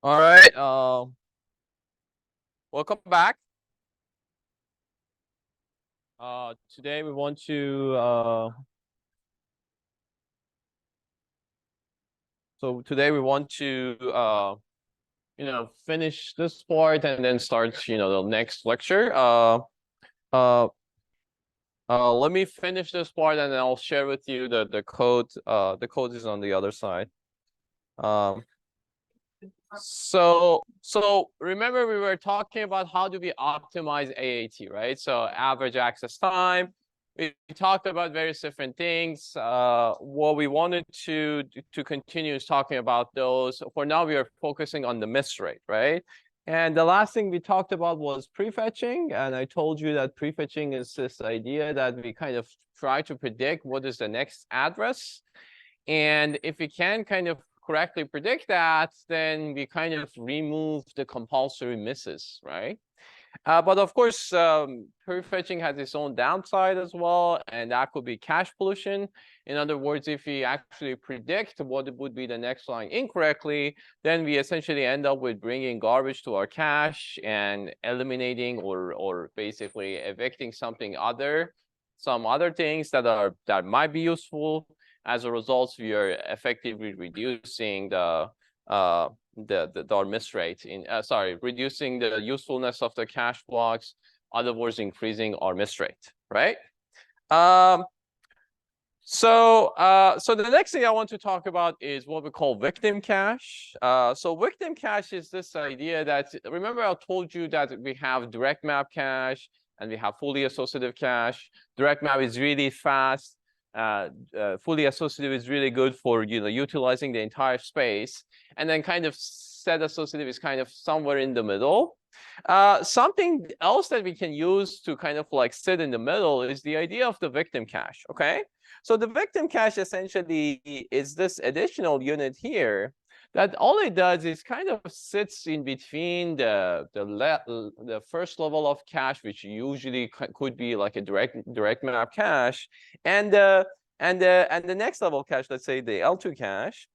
All right. Welcome back. Today we want to finish this part and then start the next lecture. Uh, Let me finish this part and then I'll share with you the code. The code is on the other side. So remember we were talking about how do we optimize AAT, right? So average access time. We talked about various different things. What we wanted to continue is talking about those. For now, we are focusing on the miss rate, right? And the last thing we talked about was prefetching. And I told you that prefetching is this idea that we kind of try to predict what is the next address. And if we can kind of correctly predict that, then we kind of remove the compulsory misses, right? But of course, prefetching has its own downside as well, and that could be cache pollution. In other words, if we actually predict what would be the next line incorrectly, then we essentially end up with bringing garbage to our cache and eliminating or basically evicting some other things that might be useful. As a result, we are effectively reducing our miss rate reducing the usefulness of the cache blocks, other words, increasing our miss rate, right? So the next thing I want to talk about is what we call victim cache. So victim cache is this idea that, remember I told you that we have direct map cache and we have fully associative cache. Direct map is really fast. Fully associative is really good for utilizing the entire space, and then kind of set associative is kind of somewhere in the middle. Something else that we can use to kind of like sit in the middle is the idea of the victim cache. Okay, so the victim cache essentially is this additional unit here that all it does is kind of sits in between the first level of cache, which usually could be like a direct map cache, and the next level cache, let's say the L2 cache.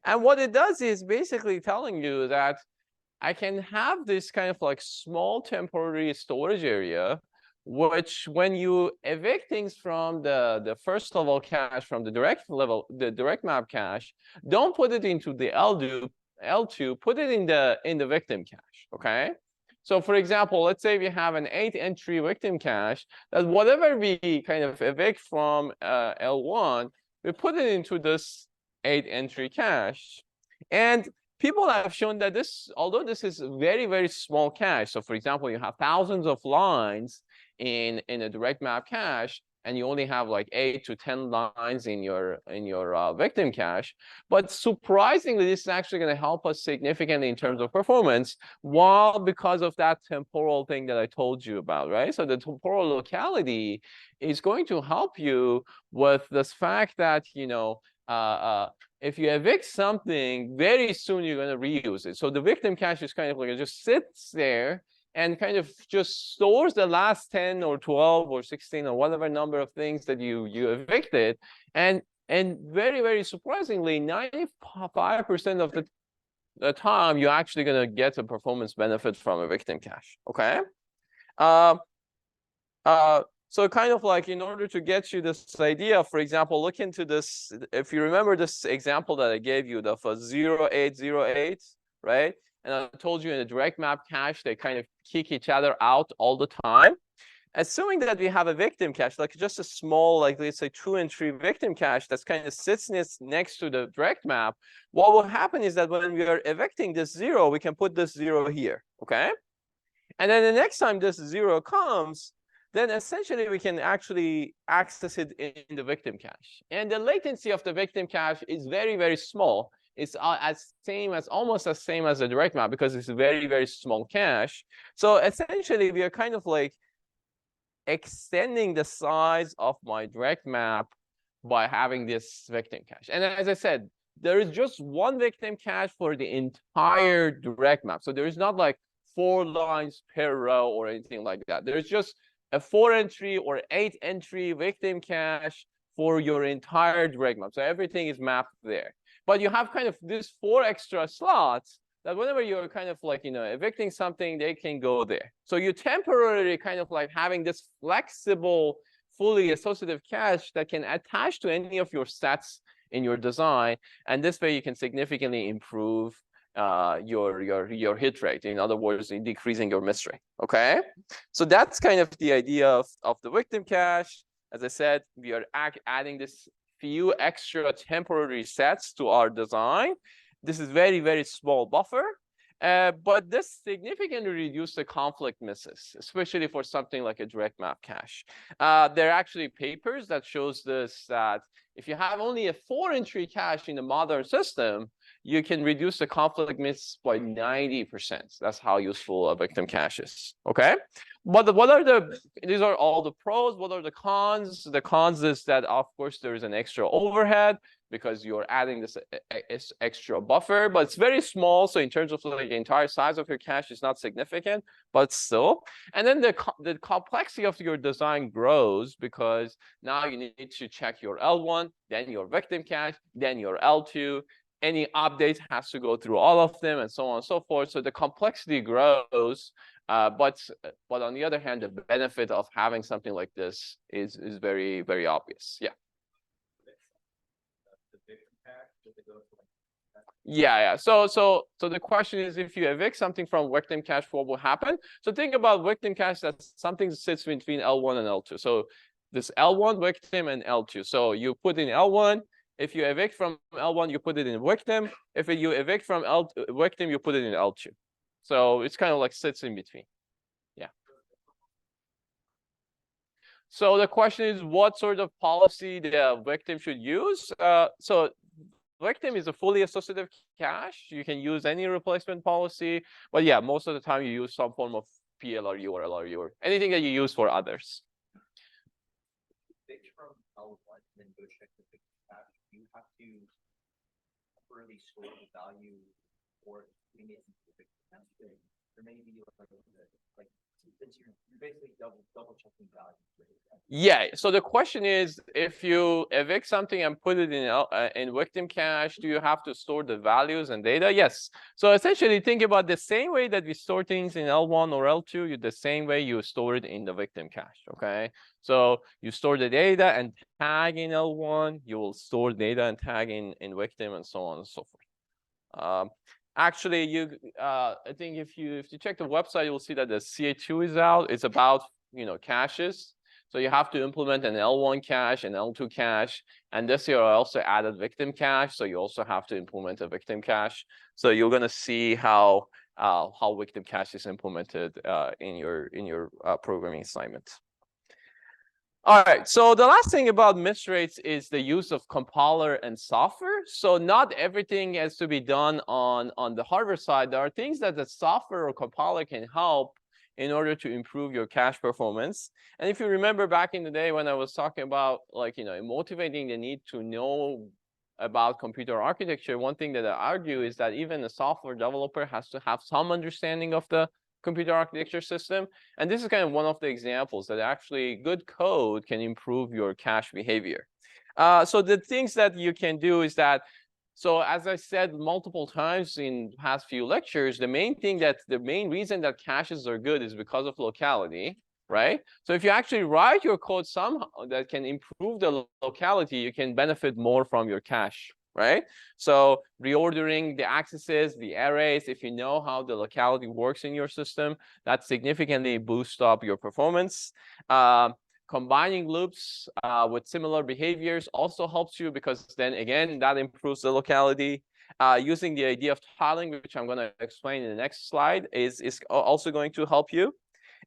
And what it does is basically telling you that I can have this kind of like small temporary storage area, which when you evict things from the first level cache, from the direct map cache, don't put it into the L2, put it in the victim cache, okay? So for example, let's say we have an 8-entry victim cache that whatever we kind of evict from L1, we put it into this 8-entry cache. And people have shown that although this is a very, very small cache, so for example, you have thousands of lines in a direct map cache, and you only have like 8 to 10 lines in your victim cache. But surprisingly, this is actually going to help us significantly in terms of performance, while because of that temporal thing that I told you about, right? So the temporal locality is going to help you with this fact that, if you evict something, very soon you're going to reuse it. So the victim cache is kind of like it just sits there and kind of just stores the last 10 or 12 or 16 or whatever number of things that you evicted. And very, very surprisingly, 95% of the time, you're actually going to get a performance benefit from a victim cache, okay? So kind of like in order to get you this idea, for example, look into this. If you remember this example that I gave you, the 0808, right? And I told you in a direct map cache, they kind of kick each other out all the time. Assuming that we have a victim cache, like just a small, like let's say 2-entry victim cache that's kind of sits next to the direct map, what will happen is that when we are evicting this 0, we can put this 0 here, okay? And then the next time this 0 comes, then essentially we can actually access it in the victim cache. And the latency of the victim cache is very, very small. It's almost as same as the direct map because it's a very, very small cache. So essentially we are kind of like extending the size of my direct map by having this victim cache. And as I said, there is just one victim cache for the entire direct map. So there is not like 4 lines per row or anything like that. There's just a 4-entry or 8-entry victim cache for your entire direct map. So everything is mapped there. But you have kind of these 4 extra slots that whenever you're kind of like, evicting something, they can go there. So you temporarily kind of like having this flexible, fully associative cache that can attach to any of your sets in your design. And this way you can significantly improve your hit rate. In other words, in decreasing your miss rate. Okay, so that's kind of the idea of the victim cache. As I said, we are adding this few extra temporary sets to our design. This is very, very small buffer, but this significantly reduces the conflict misses, especially for something like a direct map cache. There are actually papers that shows this, that if you have only a 4-entry cache in the modern system, you can reduce the conflict miss by 90%. That's how useful a victim cache is. Okay, but what are these are all the pros. What are the cons? The cons is that, of course, there is an extra overhead because you're adding this extra buffer, but it's very small. So in terms of like the entire size of your cache, it's not significant, but still. And then the complexity of your design grows because now you need to check your L1, then your victim cache, then your L2. Any update has to go through all of them, and so on and so forth. So the complexity grows, but on the other hand, the benefit of having something like this is very, very obvious. Yeah. Yeah. So the question is, if you evict something from victim cache, what will happen? So think about victim cache, that's something that sits between L1 and L2. So this L1 victim and L2. So you put in L1. If you evict from L1, you put it in victim. If you evict from victim, you put it in L2. So it's kind of like sits in between. Yeah. So the question is, what sort of policy the victim should use? So victim is a fully associative cache. You can use any replacement policy, but yeah, most of the time you use some form of PLRU or LRU or anything that you use for others. From L1 and then go check the victim cache, you have to really store the value or bring it into the victim cache. There may be like you're basically double checking values. Yeah. So the question is, if you evict something and put it in victim cache, do you have to store the values and data? Yes. So essentially, think about the same way that we store things in L1 or L2. The same way you store it in the victim cache. Okay. So you store the data and tag in L1. You will store data and tag in victim, and so on and so forth. Actually, I think if you check the website, you'll see that the CA2 is out. It's about caches. So you have to implement an L1 cache, an L2 cache, and this year I also added victim cache. So you also have to implement a victim cache. So you're gonna see how victim cache is implemented in your programming assignment. All right, so the last thing about miss rates is the use of compiler and software. So not everything has to be done on the hardware side. There are things that the software or compiler can help in order to improve your cache performance. And if you remember back in the day when I was talking about motivating the need to know about computer architecture, one thing that I argue is that even a software developer has to have some understanding of the computer architecture system. And this is kind of one of the examples that actually good code can improve your cache behavior. So the things that you can do is that, so as I said multiple times in past few lectures, the main reason that caches are good is because of locality, right? So if you actually write your code somehow that can improve the locality, you can benefit more from your cache, right? So reordering the accesses, the arrays, if you know how the locality works in your system, that significantly boosts up your performance. Combining loops with similar behaviors also helps you, because then again, that improves the locality. Using the idea of tiling, which I'm going to explain in the next slide, is also going to help you.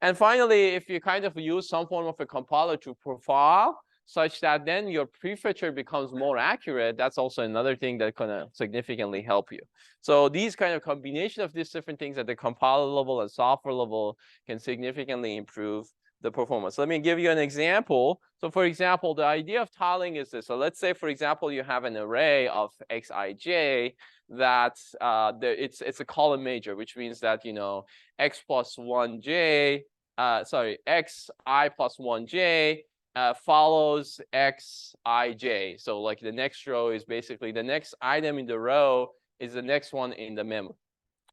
And finally, if you kind of use some form of a compiler to profile, such that then your prefetcher becomes more accurate, that's also another thing that can significantly help you. So these kind of combination of these different things at the compiler level and software level can significantly improve the performance. Let me give you an example. So for example, the idea of tiling is this. So let's say, for example, you have an array of xij that it's a column major, which means that x plus 1j, xi plus 1j follows xij. So like the next row is basically the next item in the row is the next one in the memo.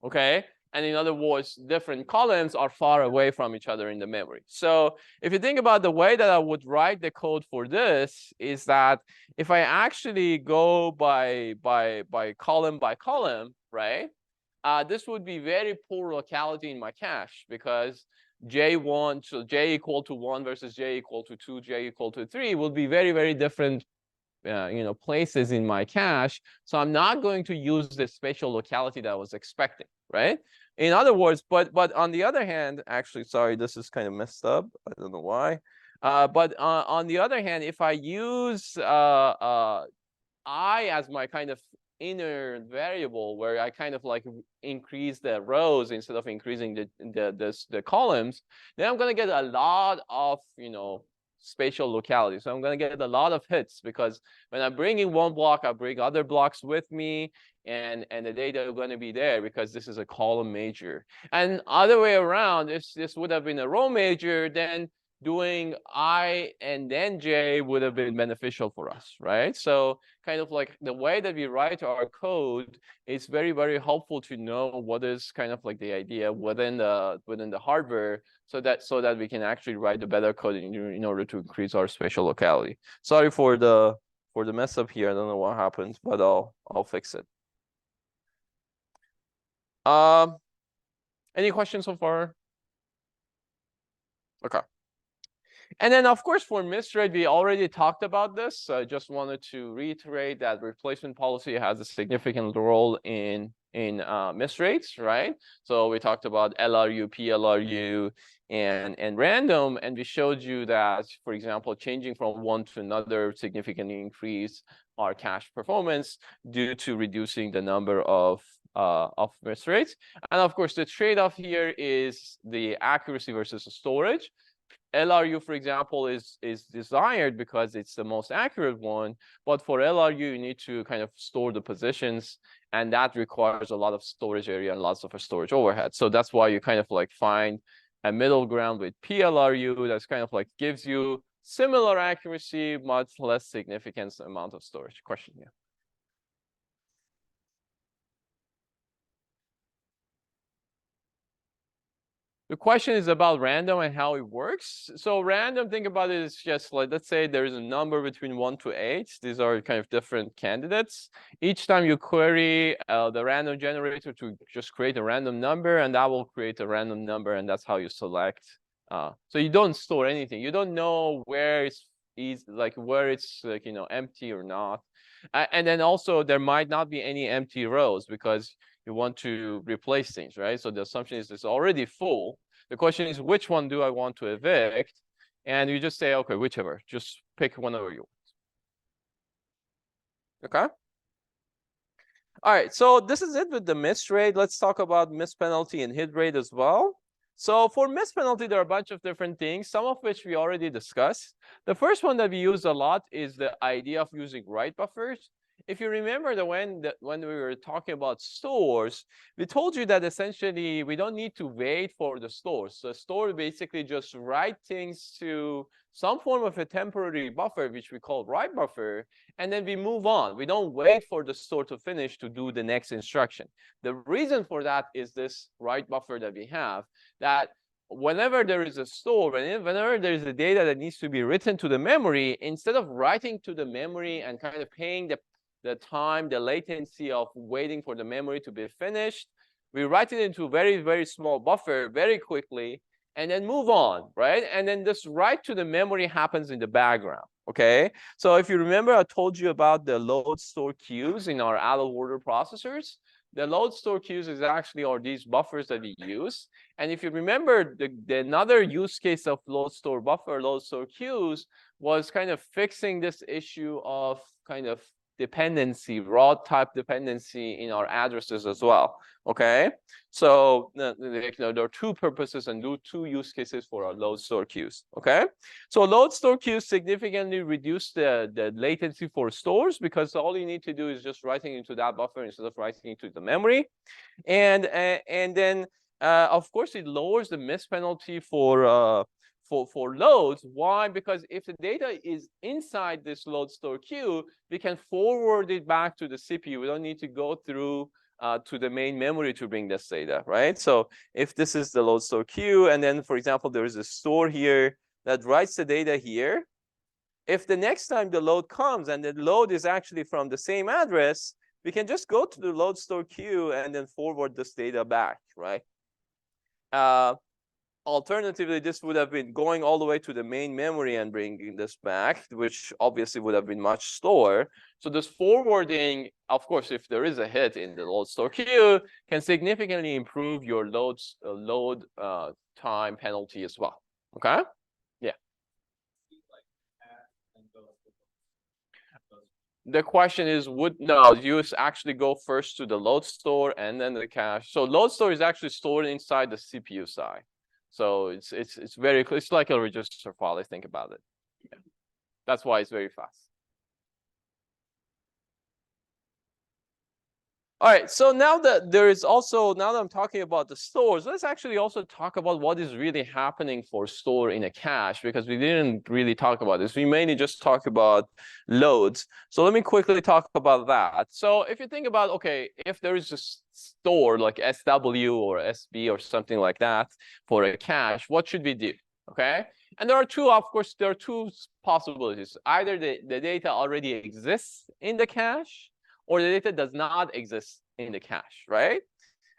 Okay. And in other words, different columns are far away from each other in the memory. So if you think about the way that I would write the code for this is that if I actually go by column, right? This would be very poor locality in my cache because J1, so J equal to 1 versus J equal to 2, J equal to 3 will be very, very different places in my cache. So I'm not going to use the spatial locality that I was expecting, right? In other words, but on the other hand, actually, sorry, this is kind of messed up. I don't know why. But on the other hand, if I use I as my kind of inner variable where I kind of like increase the rows instead of increasing the columns, then I'm going to get a lot of, spatial locality. So I'm going to get a lot of hits because when I bring in one block, I bring other blocks with me and the data are going to be there because this is a column major. And other way around, if this would have been a row major, then doing I and then J would have been beneficial for us, right? So kind of like the way that we write our code is very, very helpful to know what is kind of like the idea within the hardware so that we can actually write the better code in order to increase our spatial locality. Sorry for the mess up here. I don't know what happened, but I'll fix it. Any questions so far? Okay. And then, of course, for misrate, we already talked about this. So I just wanted to reiterate that replacement policy has a significant role in misrates, right? So we talked about LRU, PLRU, and random, and we showed you that, for example, changing from one to another significantly increase our cache performance due to reducing the number of misrates. And of course, the trade-off here is the accuracy versus the storage. LRU, for example, is desired because it's the most accurate one. But for LRU, you need to kind of store the positions, and that requires a lot of storage area and lots of storage overhead. So that's why you kind of like find a middle ground with PLRU that's kind of like gives you similar accuracy, much less significant amount of storage. Question here. The question is about random and how it works. So random, think about it, is just like, let's say there is a number between 1 to 8. These are kind of different candidates. Each time you query the random generator to just create a random number, and that will create a random number, and that's how you select. So you don't store anything. You don't know where it's empty or not. And then also there might not be any empty rows because you want to replace things, right? So the assumption is it's already full. The question is, which one do I want to evict? And you just say, okay, whichever. Just pick whenever you want. Okay? All right, so this is it with the miss rate. Let's talk about miss penalty and hit rate as well. So for miss penalty, there are a bunch of different things, some of which we already discussed. The first one that we use a lot is the idea of using write buffers. If you remember when we were talking about stores, we told you that essentially we don't need to wait for the stores. So store basically just write things to some form of a temporary buffer, which we call write buffer, and then we move on. We don't wait for the store to finish to do the next instruction. The reason for that is this write buffer that we have, that whenever there is a store, whenever there is a data that needs to be written to the memory, instead of writing to the memory and kind of paying the time, the latency of waiting for the memory to be finished, we write it into a very, very small buffer very quickly and then move on, right? And then this write to the memory happens in the background, okay? So if you remember, I told you about the load store queues in our allo order processors. The load store queues is actually are these buffers that we use. And if you remember, the another use case of load store buffer, load store queues was kind of fixing this issue of kind of dependency, raw type dependency in our addresses as well. Okay, so there are two purposes and two use cases for our load store queues. Okay, so load store queues significantly reduce the latency for stores because all you need to do is just writing into that buffer instead of writing into the memory, and then of course it lowers the miss penalty for loads. Why? Because if the data is inside this load store queue, we can forward it back to the CPU. We don't need to go through to the main memory to bring this data, right? So if this is the load store queue, and then, for example, there is a store here that writes the data here, if the next time the load comes and the load is actually from the same address, we can just go to the load store queue and then forward this data back, right? Alternatively, this would have been going all the way to the main memory and bringing this back, which obviously would have been much slower. So this forwarding, of course, if there is a hit in the load store queue, can significantly improve your load time penalty as well. Okay? Yeah. The question is, no, you actually go first to the load store and then the cache. So load store is actually stored inside the CPU side. So it's like a register file, I think about it. Yeah. That's why it's very fast. All right, so now that I'm talking about the stores, let's actually also talk about what is really happening for store in a cache, because we didn't really talk about this. We mainly just talked about loads. So let me quickly talk about that. So if you think about, okay, if there is a store like SW or SB or something like that for a cache, what should we do? Okay, and there are two possibilities. Either the data already exists in the cache, or the data does not exist in the cache, right?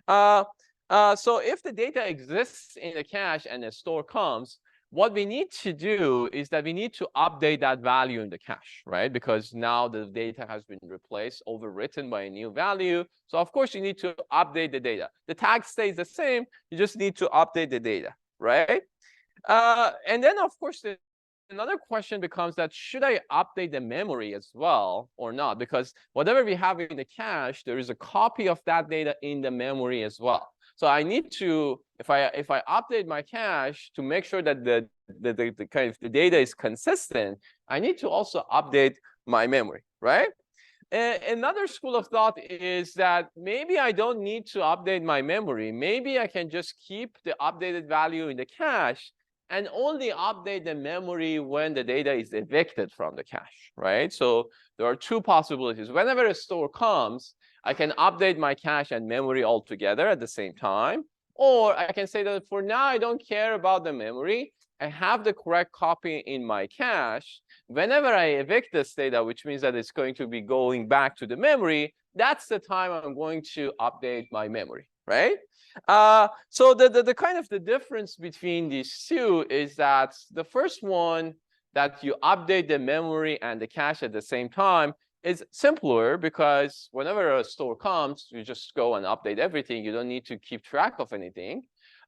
So if the data exists in the cache and the store comes, what we need to do is that we need to update that value in the cache, right? Because now the data has been replaced, overwritten by a new value. So of course you need to update the data. The tag stays the same, you just need to update the data, right? And then of course, another question becomes that should I update the memory as well or not? Because whatever we have in the cache, there is a copy of that data in the memory as well. So I need to, if I update my cache to make sure that the data is consistent, I need to also update my memory, right? Another school of thought is that maybe I don't need to update my memory. Maybe I can just keep the updated value in the cache and only update the memory when the data is evicted from the cache, right? So there are two possibilities. Whenever a store comes, I can update my cache and memory all together at the same time. Or I can say that for now, I don't care about the memory. I have the correct copy in my cache. Whenever I evict this data, which means that it's going to be going back to the memory, that's the time I'm going to update my memory, right? So the difference between these two is that the first one, that you update the memory and the cache at the same time, is simpler because whenever a store comes, you just go and update everything. You don't need to keep track of anything.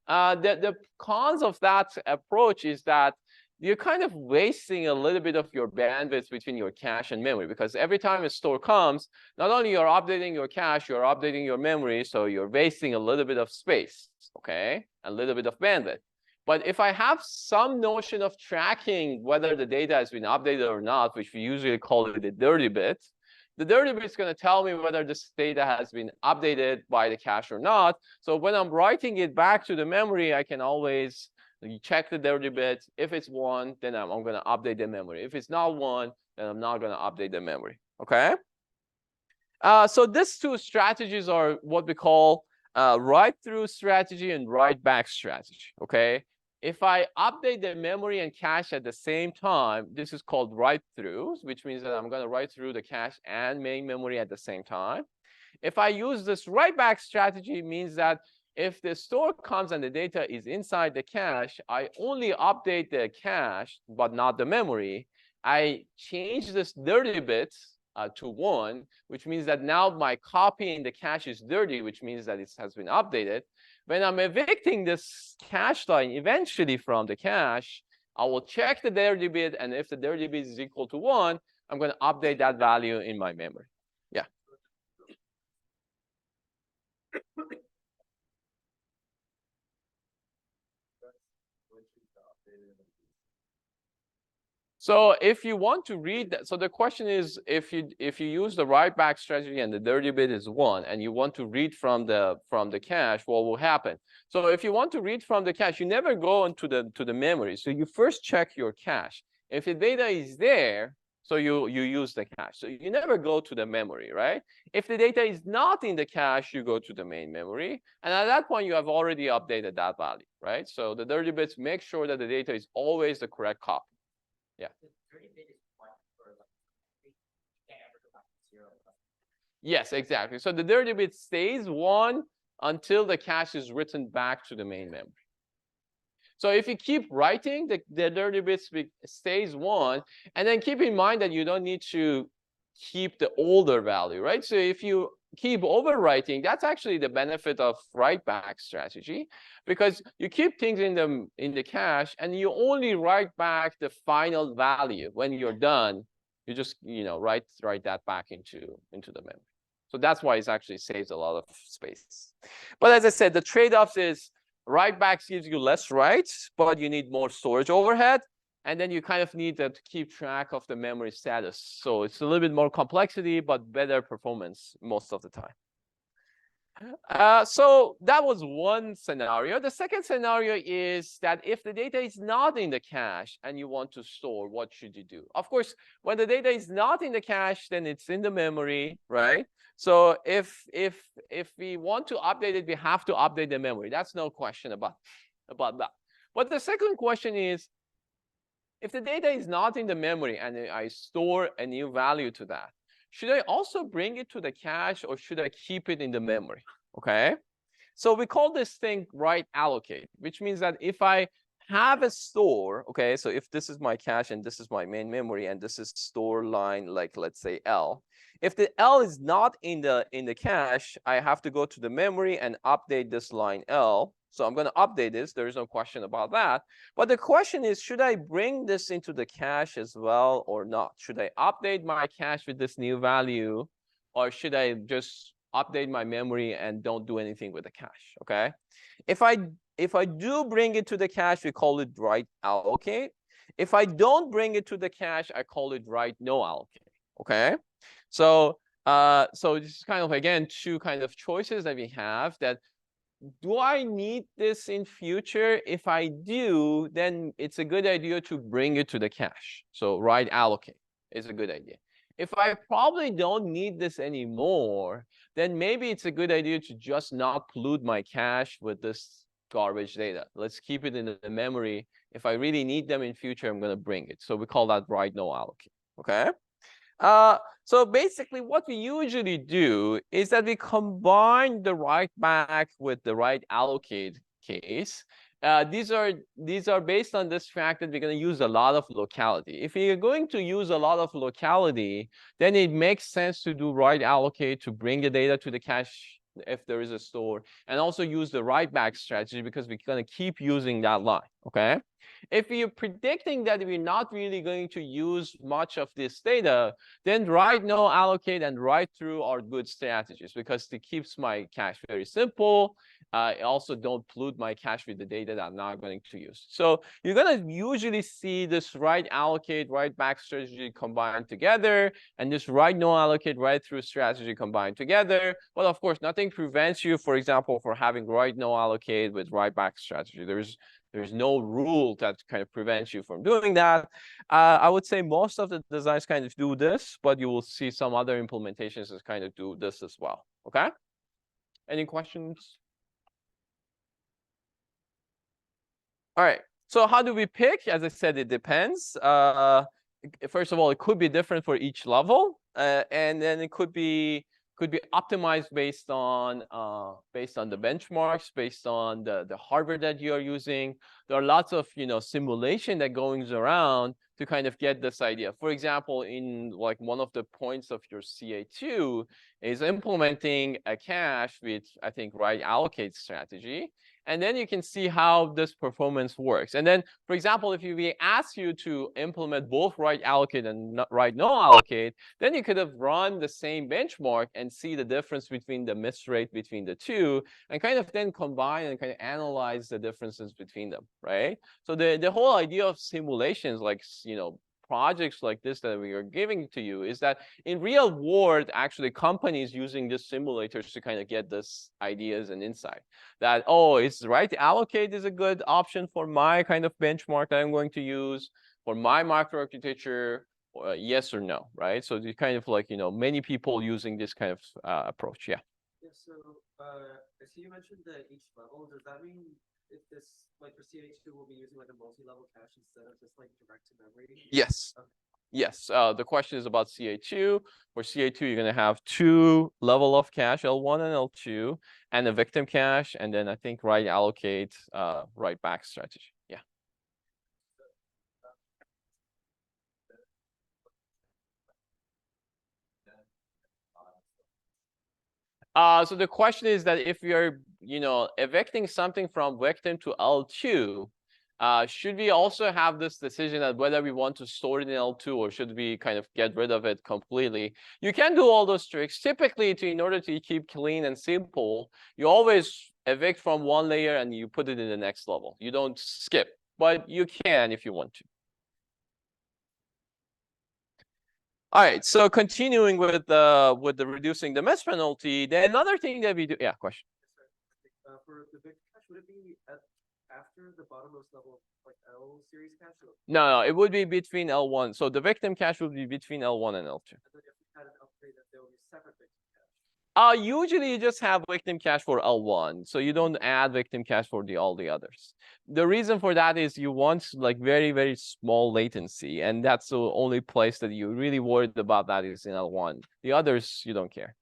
The cons of that approach is that you're kind of wasting a little bit of your bandwidth between your cache and memory, because every time a store comes, not only you're updating your cache, you're updating your memory, so you're wasting a little bit of space, okay, a little bit of bandwidth. But if I have some notion of tracking whether the data has been updated or not, which we usually call it the dirty bit, the dirty bit is going to tell me whether this data has been updated by the cache or not. So when I'm writing it back to the memory, I can always check the dirty bit. If it's 1, then I'm going to update the memory. If it's not 1, then I'm not going to update the memory. Okay. So these two strategies are what we call write-through strategy and write-back strategy. Okay. If I update the memory and cache at the same time, this is called write-throughs, which means that I'm going to write through the cache and main memory at the same time. If I use this write-back strategy, it means that if the store comes and the data is inside the cache, I only update the cache, but not the memory. I change this dirty bit to 1, which means that now my copy in the cache is dirty, which means that it has been updated. When I'm evicting this cache line eventually from the cache, I will check the dirty bit, and if the dirty bit is equal to 1, I'm going to update that value in my memory. Yeah. So if you want to read that, so the question is, if you use the write back strategy and the dirty bit is 1, and you want to read from the cache, what will happen? So if you want to read from the cache, you never go into the memory. So you first check your cache. If the data is there, So you use the cache. So you never go to the memory, right? If the data is not in the cache, you go to the main memory. And at that point, you have already updated that value, right? So the dirty bits make sure that the data is always the correct copy. Yeah. Yes, exactly. So the dirty bit stays 1 until the cache is written back to the main memory. So if you keep writing, the dirty bits stays 1, and then keep in mind that you don't need to keep the older value, right? So if you keep overwriting, that's actually the benefit of write back strategy, because you keep things in the cache, and you only write back the final value when you're done. You just write that back into the memory. So that's why it actually saves a lot of space. But as I said, the trade-offs is write backs gives you less writes, but you need more storage overhead. And then you kind of need to keep track of the memory status. So it's a little bit more complexity, but better performance most of the time. So that was one scenario. The second scenario is that if the data is not in the cache and you want to store, what should you do? Of course, when the data is not in the cache, then it's in the memory, right? So if we want to update it, we have to update the memory. That's no question about that. But the second question is, if the data is not in the memory and I store a new value to that, should I also bring it to the cache, or should I keep it in the memory? Okay. So we call this thing write allocate, which means that if I have a store, okay, so if this is my cache and this is my main memory and this is store line, like let's say L. If the L is not in the cache, I have to go to the memory and update this line L. So I'm going to update this. There is no question about that. But the question is, should I bring this into the cache as well or not? Should I update my cache with this new value, or should I just update my memory and don't do anything with the cache? Okay. If I do bring it to the cache, we call it write allocate. If I don't bring it to the cache, I call it write no allocate. Okay. So so this is kind of, again, two kind of choices that we have. That do I need this in future? If I do, then it's a good idea to bring it to the cache. So write allocate is a good idea. If I probably don't need this anymore, then maybe it's a good idea to just not pollute my cache with this garbage data. Let's keep it in the memory. If I really need them in future, I'm going to bring it. So we call that write no allocate. Okay. So basically what we usually do is that we combine the write back with the write allocate case. These are based on this fact that we're going to use a lot of locality. If you're going to use a lot of locality, then it makes sense to do write allocate to bring the data to the cache if there is a store, and also use the write back strategy because we're going to keep using that line. Okay. If you're predicting that we're not really going to use much of this data, then write no allocate and write through are good strategies, because it keeps my cache very simple. Also don't pollute my cache with the data that I'm not going to use. So you're going to usually see this write allocate, write back strategy combined together, and this write no allocate, write through strategy combined together. But of course, nothing prevents you, for example, for having write no allocate with write back strategy. There's no rule that kind of prevents you from doing that. I would say most of the designs kind of do this, but you will see some other implementations that kind of do this as well. Okay? Any questions? All right. So how do we pick? As I said, it depends. First of all, it could be different for each level, and then it could be optimized based on the benchmarks, based on the hardware that you are using. There are lots of simulation that goes around to kind of get this idea. For example, in like one of the points of your CA2 is implementing a cache with, I think, write allocate strategy. And then you can see how this performance works. And then, for example, if we ask you to implement both write allocate and write no allocate, then you could have run the same benchmark and see the difference between the miss rate between the two, and kind of then combine and kind of analyze the differences between them, right? So the whole idea of simulations, like projects like this that we are giving to you, is that in real world, actually companies using these simulators to kind of get this ideas and insight that, oh, it's right, allocate is a good option for my kind of benchmark that I'm going to use for my microarchitecture. yes or no, right? So it's kind of like, many people using this kind of approach. Yeah. Yeah, so I see you mentioned that each level. Does that mean if this, like for CA2, we'll be using like a multi-level cache instead of just like direct to memory? Yes. Okay. Yes. The question is about CA2. For CA2, you're going to have two level of cache, L1 and L2, and a victim cache, and then I think write allocate, write back strategy. Yeah. So the question is that if you're, evicting something from victim to L2, should we also have this decision that whether we want to store it in L2 or should we kind of get rid of it completely? You can do all those tricks. Typically, in order to keep clean and simple, you always evict from one layer and you put it in the next level. You don't skip, but you can if you want to. All right, so continuing with the reducing the miss penalty, then another thing that we do, yeah, question. For the victim cache, would it be after the bottommost level of like L series cache? No, it would be between L1. So the victim cache would be between L1 and L2. And then if we had an upgrade, that there will be separate victim cache. Usually you just have victim cache for L1, so you don't add victim cache for all the others. The reason for that is you want like very, very small latency, and that's the only place that you're really worried about that is in L1. The others, you don't care.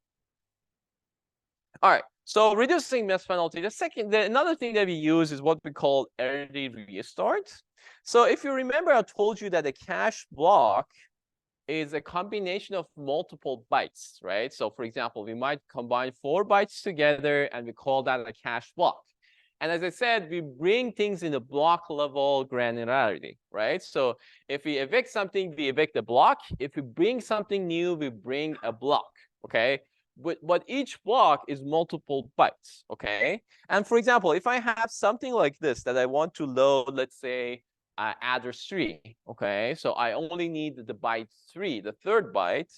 All right, so reducing miss penalty. Another thing that we use is what we call early restart. So if you remember, I told you that a cache block is a combination of multiple bytes, right? So for example, we might combine 4 bytes together and we call that a cache block. And as I said, we bring things in the block level granularity, right? So if we evict something, we evict a block. If we bring something new, we bring a block, okay? But each block is multiple bytes, okay? And for example, if I have something like this that I want to load, let's say, address 3, okay? So I only need the byte 3, the third byte.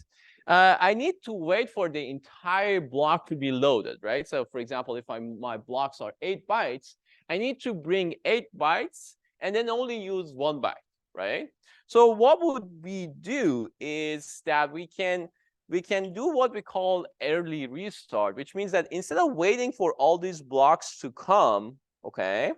I need to wait for the entire block to be loaded, right? So for example, if my blocks are 8 bytes, I need to bring 8 bytes and then only use 1 byte, right? So what would we do is that we can do what we call early restart, which means that instead of waiting for all these blocks to come, okay,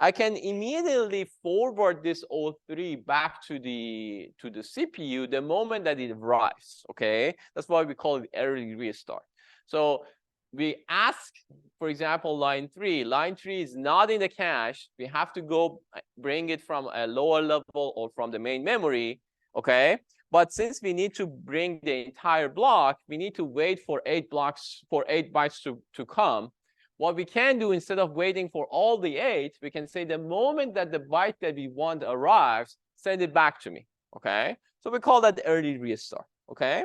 I can immediately forward this O3 back to the CPU the moment that it arrives, okay? That's why we call it early restart. So we ask, for example, line 3. Line 3 is not in the cache. We have to go bring it from a lower level or from the main memory, okay? But since we need to bring the entire block, we need to wait for 8 bytes to come. What we can do, instead of waiting for all the 8, we can say the moment that the byte that we want arrives, send it back to me, okay? So we call that the early restart, okay?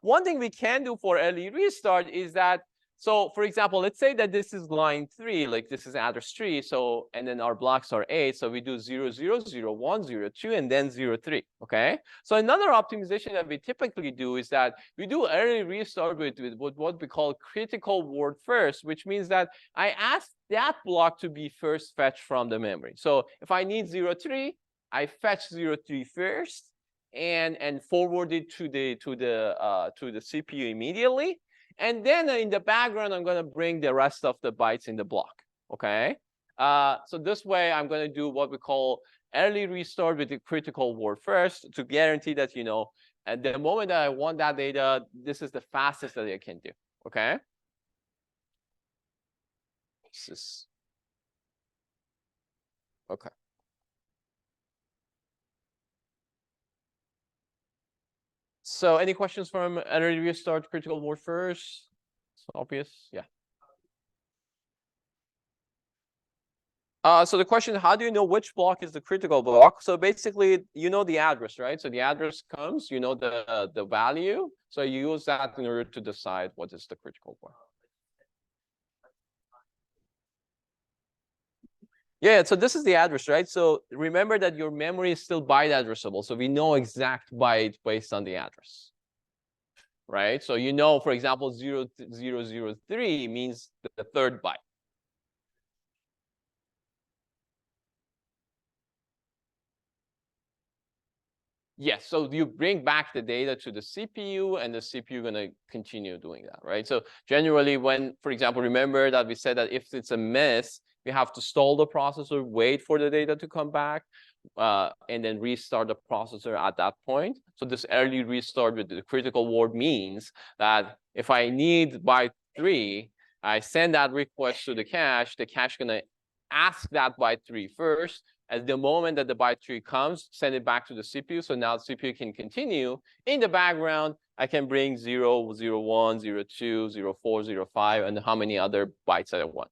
One thing we can do for early restart is that, so for example, let's say that this is line 3, like this is address 3, so, and then our blocks are 8, so we do 0, 0, 0, 1, 0, 2, and then 0, 3, okay? So another optimization that we typically do is that we do early restart with what we call critical word first, which means that I ask that block to be first fetched from the memory. So if I need 0, 3, I fetch 0, 3 first, and forward it to the CPU immediately. And then in the background, I'm going to bring the rest of the bytes in the block, okay? So this way, I'm going to do what we call early restart with the critical word first to guarantee that, at the moment that I want that data, this is the fastest that I can do, okay? Okay. So any questions from early restart critical word first? It's obvious, yeah. So the question, how do you know which block is the critical block? So basically, you know the address, right? So the address comes, you know the value. So you use that in order to decide what is the critical block. Yeah, so this is the address, right? So remember that your memory is still byte addressable. So we know exact byte based on the address, right? So you know, for example, 0003 means the third byte. Yes, so you bring back the data to the CPU and the CPU gonna continue doing that, right? So generally when, for example, remember that we said that if it's a miss, we have to stall the processor, wait for the data to come back, and then restart the processor at that point. So this early restart with the critical word means that if I need byte 3, I send that request to the cache gonna ask that byte 3 first. At the moment that the byte 3 comes, send it back to the CPU. So now the CPU can continue. In the background, I can bring 0, 0, 1, 0, 2, 0, 4, 0, 5, and how many other bytes that I want.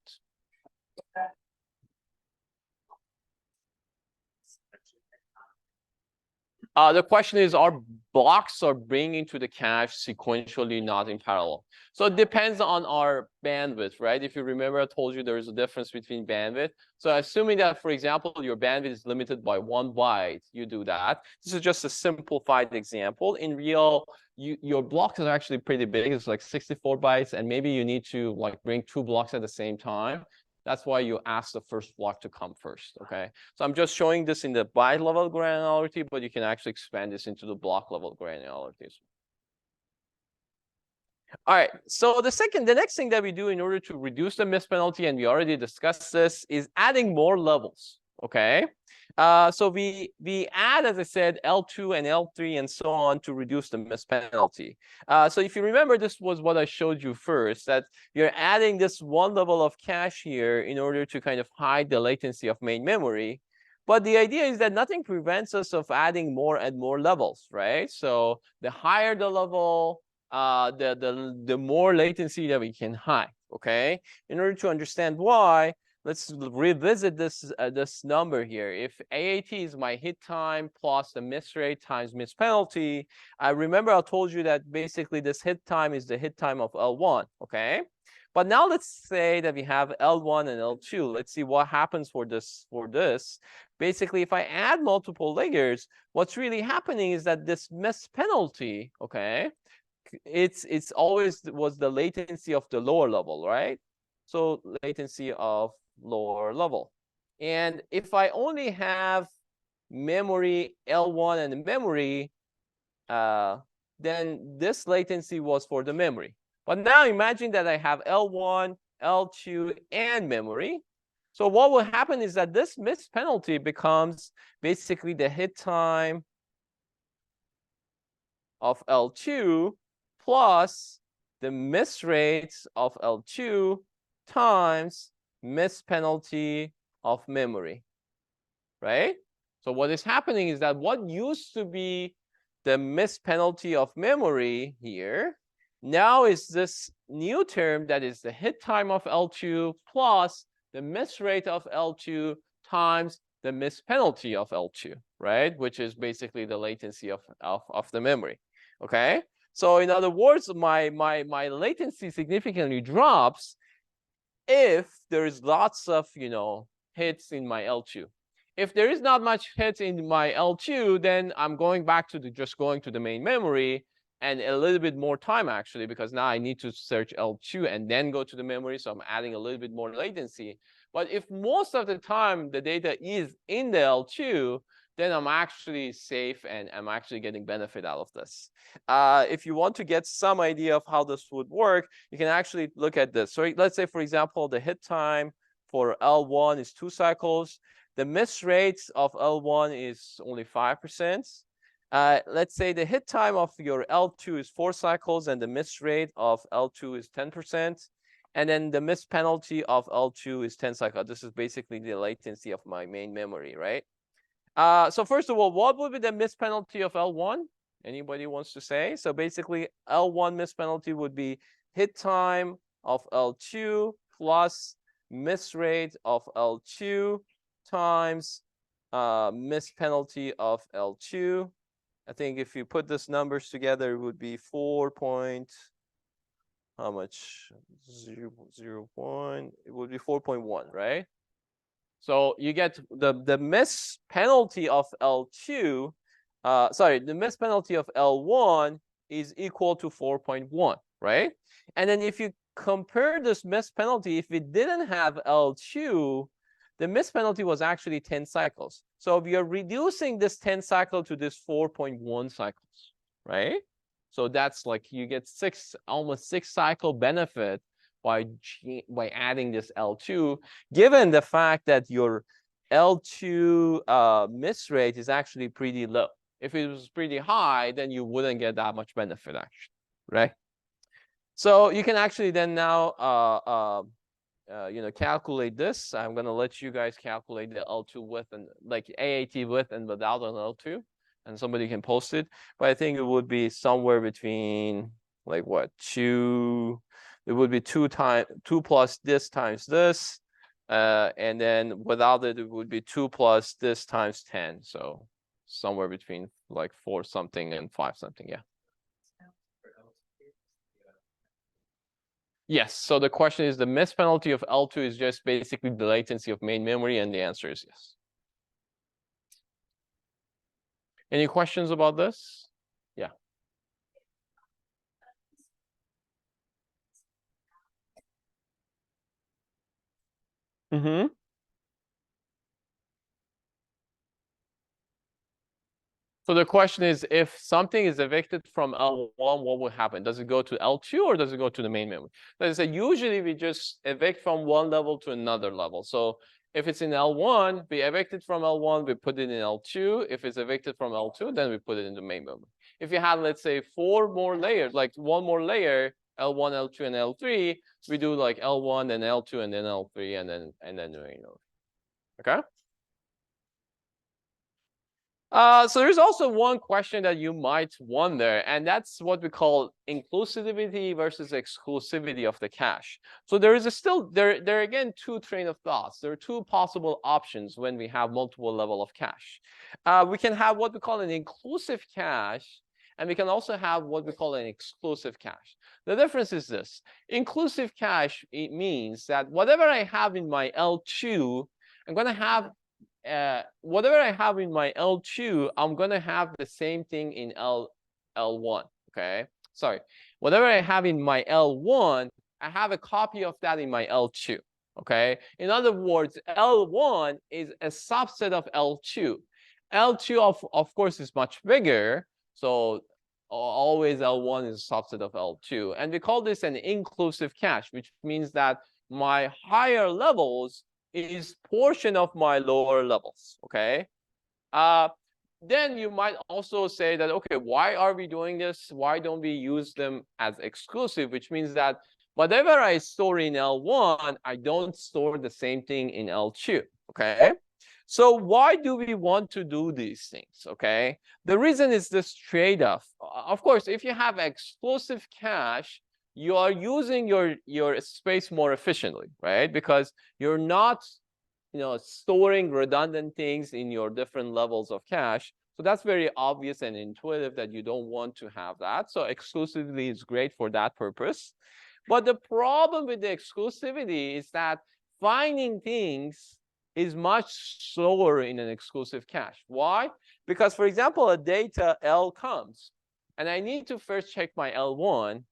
The question is, are blocks are bringing to the cache sequentially, not in parallel? So it depends on our bandwidth, right? If you remember, I told you there is a difference between bandwidth. So assuming that, for example, your bandwidth is limited by 1 byte, you do that. This is just a simplified example. In real, your blocks are actually pretty big. It's like 64 bytes, and maybe you need to like bring 2 blocks at the same time. That's why you ask the first block to come first, okay? So I'm just showing this in the byte level granularity, but you can actually expand this into the block level granularity. All right, so the next thing that we do in order to reduce the miss penalty, and we already discussed this, is adding more levels, okay? So we add, as I said, L2 and L3 and so on to reduce the miss penalty. So if you remember, this was what I showed you first, that you're adding this one level of cache here in order to kind of hide the latency of main memory. But the idea is that nothing prevents us of adding more and more levels, right? So the higher the level, the more latency that we can hide, okay? In order to understand why, let's revisit this number here. If AAT is my hit time plus the miss rate times miss penalty, I remember I told you that basically this hit time is the hit time of L1, okay? But now let's say that we have L1 and L2. Let's see what happens for this. Basically, if I add multiple layers, what's really happening is that this miss penalty, okay, it's always was the latency of the lower level, right? So latency of lower level. And if I only have memory L1 and memory, then this latency was for the memory. But now imagine that I have L1, L2, and memory. So what will happen is that this miss penalty becomes basically the hit time of L2 plus the miss rates of L2 times miss penalty of memory, right? So what is happening is that what used to be the miss penalty of memory here now is this new term that is the hit time of L2 plus the miss rate of L2 times the miss penalty of L2, right? Which is basically the latency of the memory, okay? So in other words, my latency significantly drops if there is lots of, hits in my L2. If there is not much hits in my L2, then I'm going back to just going to the main memory, and a little bit more time actually, because now I need to search L2 and then go to the memory. So I'm adding a little bit more latency. But if most of the time the data is in the L2, then I'm actually safe and I'm actually getting benefit out of this. If you want to get some idea of how this would work, you can actually look at this. So let's say, for example, the hit time for L1 is 2 cycles. The miss rate of L1 is only 5%. Let's say the hit time of your L2 is 4 cycles and the miss rate of L2 is 10%. And then the miss penalty of L2 is 10 cycles. This is basically the latency of my main memory, right? So first of all, what would be the miss penalty of L1? Anybody wants to say? So basically, L1 miss penalty would be hit time of L2 plus miss rate of L2 times miss penalty of L2. I think if you put these numbers together, it would be 4 point, how much? 0, it would be 4.1, right? So you get the miss penalty of L2, the miss penalty of L1 is equal to 4.1, right? And then if you compare this miss penalty, if we didn't have L2, the miss penalty was actually 10 cycles. So we are reducing this 10 cycle to this 4.1 cycles, right? So that's like you get almost 6 cycle benefit by adding this L2, given the fact that your L2 miss rate is actually pretty low. If it was pretty high, then you wouldn't get that much benefit actually, right? So you can actually then now calculate this. I'm gonna let you guys calculate the L2 width and like AAT width and without an L2, and somebody can post it. But I think it would be somewhere between like what 2. It would be 2 plus this times this, and then without it, it would be 2 plus this times 10. So somewhere between like 4 something and 5 something. Yeah. Yes. So the question is, the miss penalty of L2 is just basically the latency of main memory, and the answer is yes. Any questions about this? Yeah. Mm-hmm. So the question is, if something is evicted from L1, what will happen? Does it go to L2 or does it go to the main memory? Like I said, usually we just evict from one level to another level. So if it's in L1, we evicted from L1, we put it in L2. If it's evicted from L2, then we put it in the main memory. If you had, let's say, 4 more layers, like 1 more layer, L1, L2, and L3, we do like L1, then L2, and then L3, and then the main memory. Okay? So there's also one question that you might wonder, and that's what we call inclusivity versus exclusivity of the cache. So there is there are again 2 train of thoughts. There are 2 possible options when we have multiple level of cache. We can have what we call an inclusive cache, and we can also have what we call an exclusive cache. The difference is this: inclusive cache, it means that whatever I have in my L2, I'm going to have whatever I have in my L2, I'm gonna have the same thing in L1. Okay, sorry. Whatever I have in my L1, I have a copy of that in my L2. Okay. In other words, L1 is a subset of L2. L2 of course is much bigger, so always L1 is a subset of L2, and we call this an inclusive cache, which means that my higher levels is portion of my lower levels, okay? Then you might also say that, okay, why are we doing this? Why don't we use them as exclusive? Which means that whatever I store in L1, I don't store the same thing in L2, okay? So why do we want to do these things, okay? The reason is this trade-off. Of course, if you have exclusive cache, you are using your space more efficiently, right? Because you're not, storing redundant things in your different levels of cache. So that's very obvious and intuitive that you don't want to have that. So exclusivity is great for that purpose. But the problem with the exclusivity is that finding things is much slower in an exclusive cache. Why? Because, for example, a data L comes, and I need to first check my L1.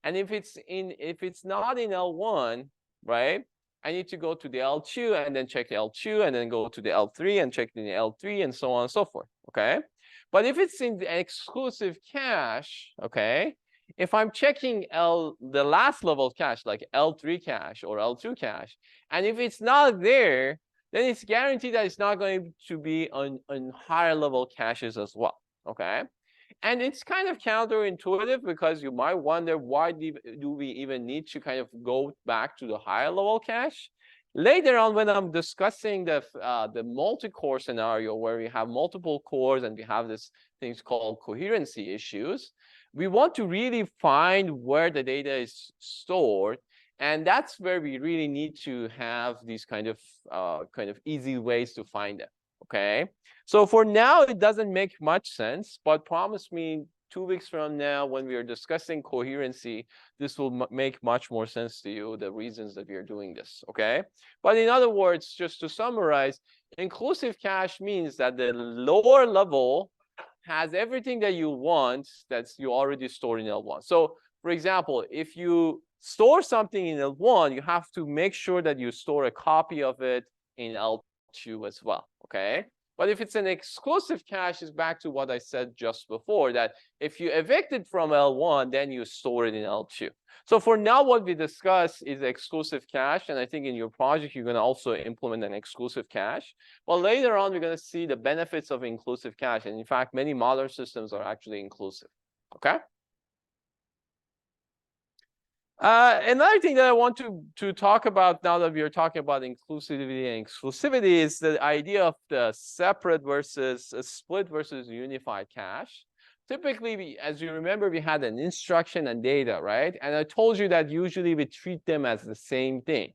And if it's not in L1, right, I need to go to the L2 and then check the L2 and then go to the L3 and check the L3 and so on and so forth, okay? But if it's in the exclusive cache, okay, if I'm checking the last level cache, like L3 cache or L2 cache, and if it's not there, then it's guaranteed that it's not going to be on higher level caches as well, okay? And it's kind of counterintuitive, because you might wonder, why do we even need to kind of go back to the higher level cache? Later on, when I'm discussing the multi-core scenario where we have multiple cores and we have this things called coherency issues, we want to really find where the data is stored. And that's where we really need to have these kind of easy ways to find them. Okay, so for now, it doesn't make much sense, but promise me 2 weeks from now, when we are discussing coherency, this will make much more sense to you, the reasons that we are doing this, okay? But in other words, just to summarize, inclusive cache means that the lower level has everything that you want that's you already stored in L1. So, for example, if you store something in L1, you have to make sure that you store a copy of it in L2 as well, okay? But if it's an exclusive cache, it's back to what I said just before, that if you evict it from L1, then you store it in L2. So for now, what we discuss is exclusive cache. And I think in your project, you're going to also implement an exclusive cache. Well, later on, we're going to see the benefits of inclusive cache. And in fact, many modern systems are actually inclusive, okay? Another thing that I want to talk about now that we are talking about inclusivity and exclusivity is the idea of the separate versus split versus unified cache. Typically, as you remember, we had an instruction and data, right? And I told you that usually we treat them as the same thing.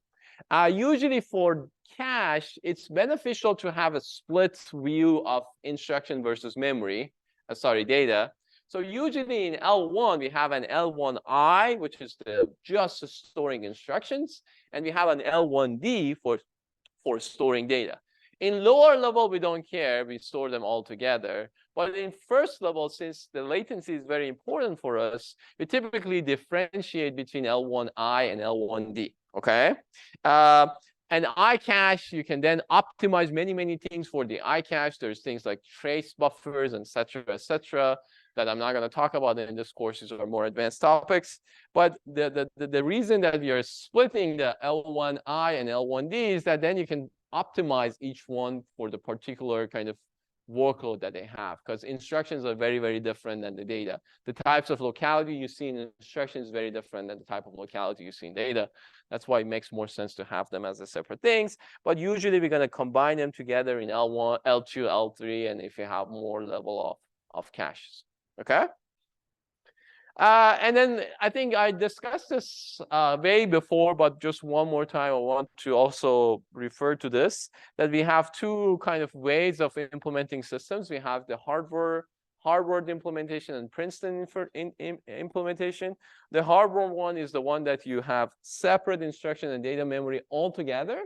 Usually for cache, it's beneficial to have a split view of instruction versus memory, data. So usually in L1, we have an L1I, which is just storing instructions, and we have an L1D for storing data. In lower level, we don't care. We store them all together. But in first level, since the latency is very important for us, we typically differentiate between L1I and L1D, okay? And iCache, you can then optimize many things for the iCache. There's things like trace buffers, et cetera, that I'm not going to talk about in this course. These are more advanced topics. But the reason that we are splitting the L1I and L1D is that then you can optimize each one for the particular kind of workload that they have, because instructions are very different than the data. The types of locality you see in instructions is very different than the type of locality you see in data. That's why it makes more sense to have them as a separate things. But usually we're going to combine them together in L1, L2, L3, and if you have more level of caches. Okay. And then I think I discussed this way before, but just one more time, I want to also refer to this, that we have two kind of ways of implementing systems. We have the Harvard implementation and Princeton implementation. The Harvard one is the one that you have separate instruction and data memory all together.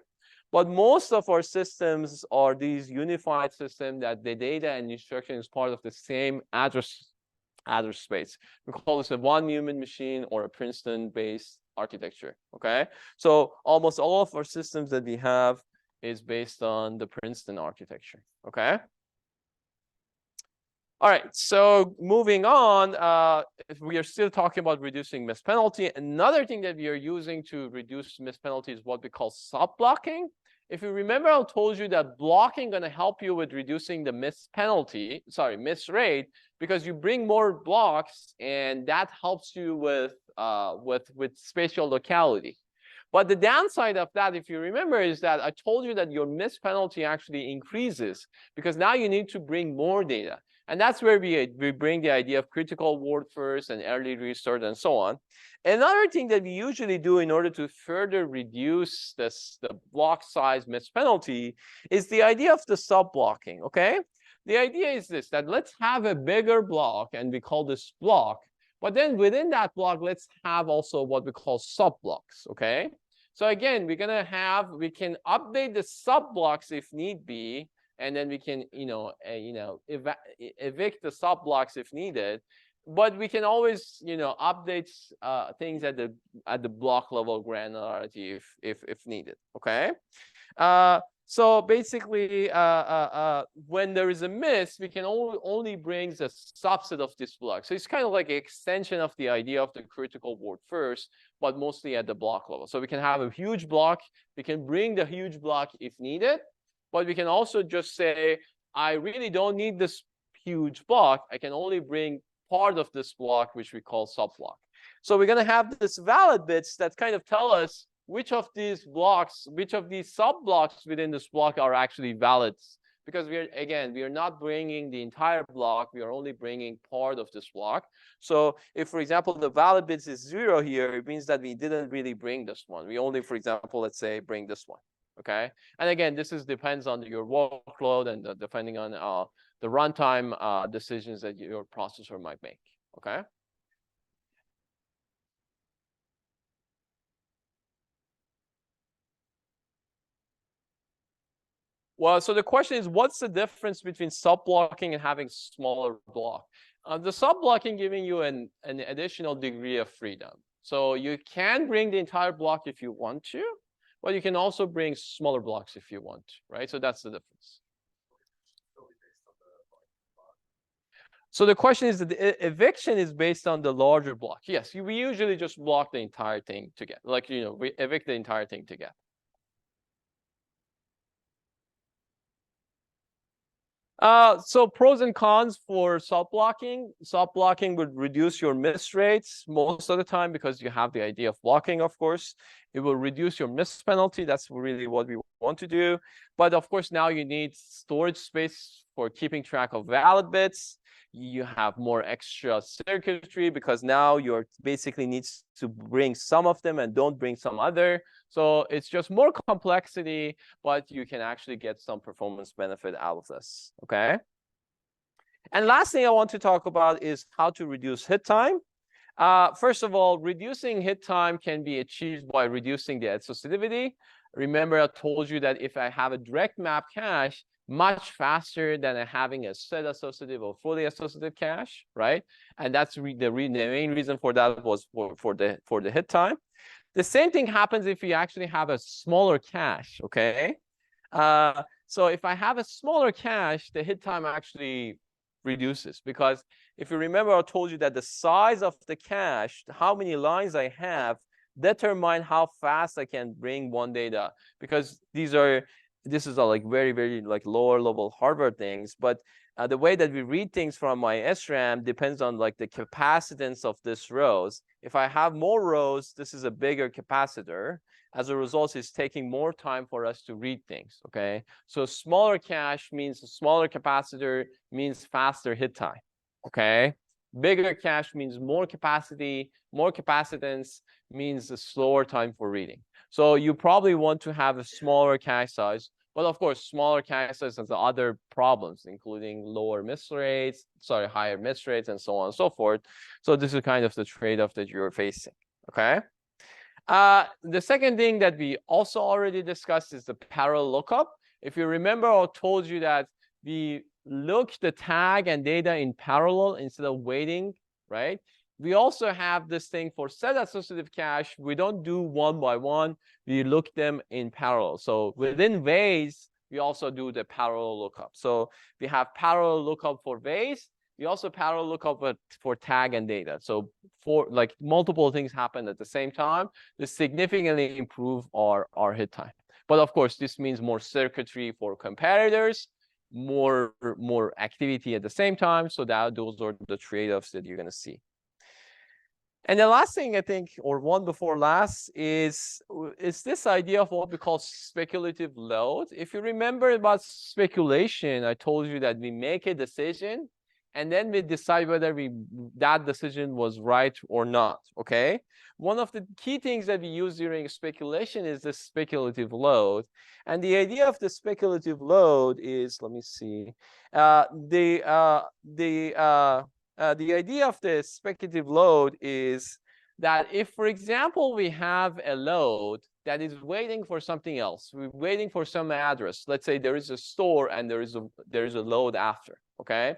But most of our systems are these unified systems that the data and instruction is part of the same address space. We call this a one Newman machine or a Princeton-based architecture, okay? So almost all of our systems that we have is based on the Princeton architecture, okay? All right, so moving on, if we are still talking about reducing miss penalty. Another thing that we are using to reduce miss penalty is what we call subblocking. If you remember, I told you that blocking going to help you with reducing the miss rate, because you bring more blocks, and that helps you with spatial locality. But the downside of that, if you remember, is that I told you that your miss penalty actually increases because now you need to bring more data. And that's where we bring the idea of critical word first and early restart and so on. Another thing that we usually do in order to further reduce the block size miss penalty is the idea of the sub-blocking, okay? The idea is this, that let's have a bigger block, and we call this block. But then within that block, let's have also what we call sub-blocks, okay? So again, we can update the sub-blocks if need be, and then we can, evict the sub-blocks if needed. But we can always, update things at the block level granularity if needed, okay? So basically, when there is a miss, we can only bring a subset of this block. So it's kind of like an extension of the idea of the critical word first, but mostly at the block level. So we can have a huge block. We can bring the huge block if needed, but we can also just say, I really don't need this huge block. I can only bring part of this block, which we call subblock. So we're going to have this valid bits that kind of tell us which of these sub-blocks within this block are actually valid. Because we are not bringing the entire block, we are only bringing part of this block. So if, for example, the valid bits is 0 here, it means that we didn't really bring this one. We only, for example, let's say, bring this one, okay? And again, this depends on your workload and depending on the runtime decisions that your processor might make, okay? Well, so the question is, what's the difference between sub-blocking and having smaller block? The sub-blocking giving you an additional degree of freedom. So you can bring the entire block if you want to, but you can also bring smaller blocks if you want, right? So that's the difference. So the question is that the eviction is based on the larger block. Yes, we usually just block the entire thing together, like, we evict the entire thing together. So pros and cons for subblocking. Subblocking would reduce your miss rates most of the time because you have the idea of blocking, of course. It will reduce your miss penalty. That's really what we want to do. But of course, now you need storage space for keeping track of valid bits. You have more extra circuitry because now you're basically needs to bring some of them and don't bring some other. So it's just more complexity, but you can actually get some performance benefit out of this, okay? And last thing I want to talk about is how to reduce hit time. First of all, reducing hit time can be achieved by reducing the associativity. Remember, I told you that if I have a direct map cache, much faster than having a set associative or fully associative cache, right? And that's the main reason for that was for the hit time. The same thing happens if you actually have a smaller cache, okay? So if I have a smaller cache, the hit time actually reduces because if you remember, I told you that the size of the cache, how many lines I have, determine how fast I can bring one data because this is all like very, very like lower level hardware things, but the way that we read things from my SRAM depends on like the capacitance of this rows. If I have more rows, this is a bigger capacitor. As a result, it's taking more time for us to read things, okay? So smaller cache means a smaller capacitor means faster hit time, okay? Bigger cache means more capacity, more capacitance means a slower time for reading. So you probably want to have a smaller cache size, but of course, smaller cache size has other problems, including higher miss rates, and so on and so forth. So this is kind of the trade-off that you're facing, okay? The second thing that we also already discussed is the parallel lookup. If you remember, I told you that we look the tag and data in parallel instead of waiting, right? We also have this thing for set associative cache. We don't do one by one. We look them in parallel. So within Vase, we also do the parallel lookup. So we have parallel lookup for Vase. We also parallel lookup for tag and data. So for like multiple things happen at the same time, this significantly improve our hit time. But of course, this means more circuitry for comparators, more activity at the same time. So those are the trade-offs that you're going to see. And the last thing I think, or one before last, is this idea of what we call speculative load. If you remember about speculation, I told you that we make a decision and then we decide whether that decision was right or not, okay? One of the key things that we use during speculation is the speculative load. And the idea of the speculative load is, let me see, the idea of the speculative load is that if, for example, we have a load that is waiting for something else, we're waiting for some address. Let's say there is a store and there is a load after, okay?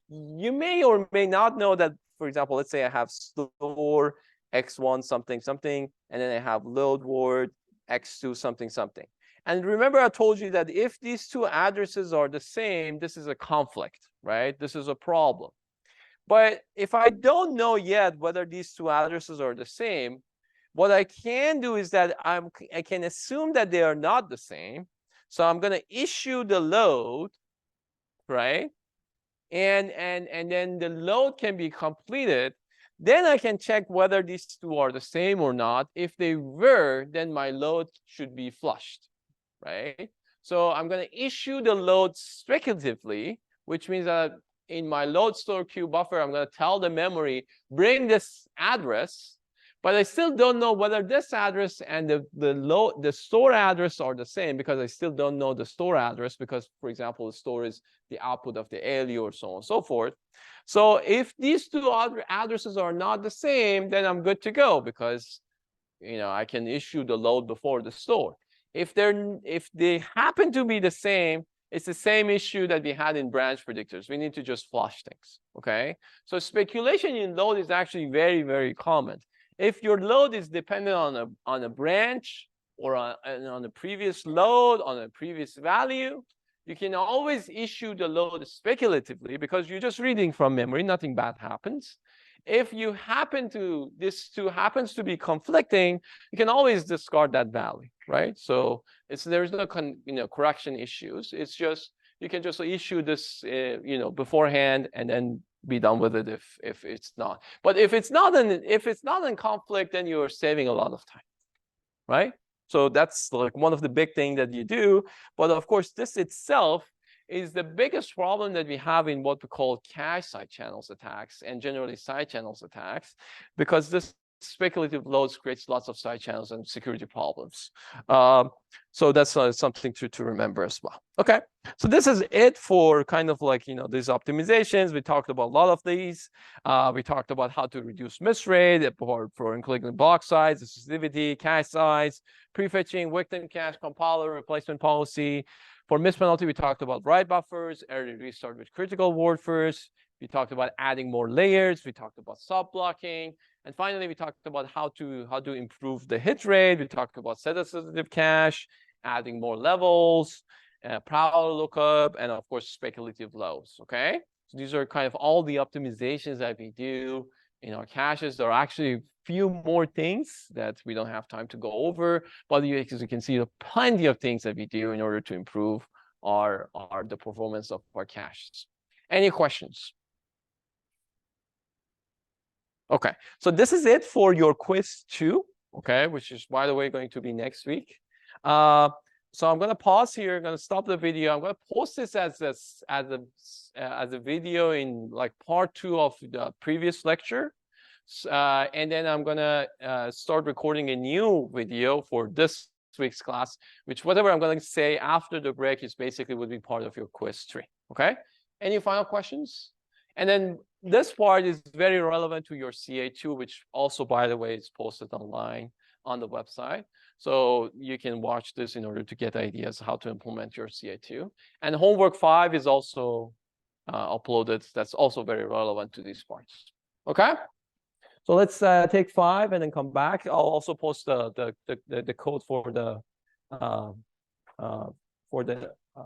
You may or may not know that, for example, let's say I have store x1 something something, and then I have load word x2 something something. And remember, I told you that if these two addresses are the same, this is a conflict, right? This is a problem. But if I don't know yet whether these two addresses are the same, what I can do is that I can assume that they are not the same. So I'm going to issue the load, right? And then the load can be completed. Then I can check whether these two are the same or not. If they were, then my load should be flushed, right? So I'm going to issue the load speculatively, which means that in my load store queue buffer, I'm going to tell the memory, bring this address, but I still don't know whether this address and the store address are the same because I still don't know the store address because, for example, the store is the output of the ALU or so on and so forth. So if these two other addresses are not the same, then I'm good to go because, I can issue the load before the store. If they happen to be the same, it's the same issue that we had in branch predictors. We need to just flush things, okay? So speculation in load is actually very, very common. If your load is dependent on a branch, or on the previous load, on a previous value, you can always issue the load speculatively because you're just reading from memory, nothing bad happens. If you happen to, this two happens to be conflicting, you can always discard that value, right? So there's no correction issues. It's just, you can just issue this, beforehand and then be done with it if it's not. But if it's not in conflict, then you're saving a lot of time, right? So that's like one of the big things that you do. But of course, this itself is the biggest problem that we have in what we call cache side channels attacks and generally side channels attacks, because this speculative loads creates lots of side channels and security problems. So that's something to remember as well. Okay, so this is it for kind of like, these optimizations. We talked about a lot of these. We talked about how to reduce miss rate for including block size, exclusivity, cache size, prefetching, victim cache, compiler, replacement policy. For miss penalty, we talked about write buffers, early restart with critical word first. We talked about adding more layers. We talked about sub-blocking. And finally, we talked about how to improve the hit rate. We talked about sensitive cache, adding more levels, parallel lookup, and of course, speculative loads, okay? So these are kind of all the optimizations that we do in our caches. There are actually a few more things that we don't have time to go over, but as you can see, there are plenty of things that we do in order to improve the performance of our caches. Any questions? Okay, so this is it for your quiz 2, okay, which is, by the way, going to be next week. So I'm going to pause here. I'm going to stop the video. I'm going to post this as a video in like part 2 of the previous lecture. And then I'm going to start recording a new video for this week's class, which whatever I'm going to say after the break is basically would be part of your quiz 3. Okay, any final questions? And then this part is very relevant to your CA2, which also, by the way, is posted online on the website. So you can watch this in order to get ideas how to implement your CA2. And homework 5 is also uploaded. That's also very relevant to these parts. Okay? So let's take 5 and then come back. I'll also post the code for the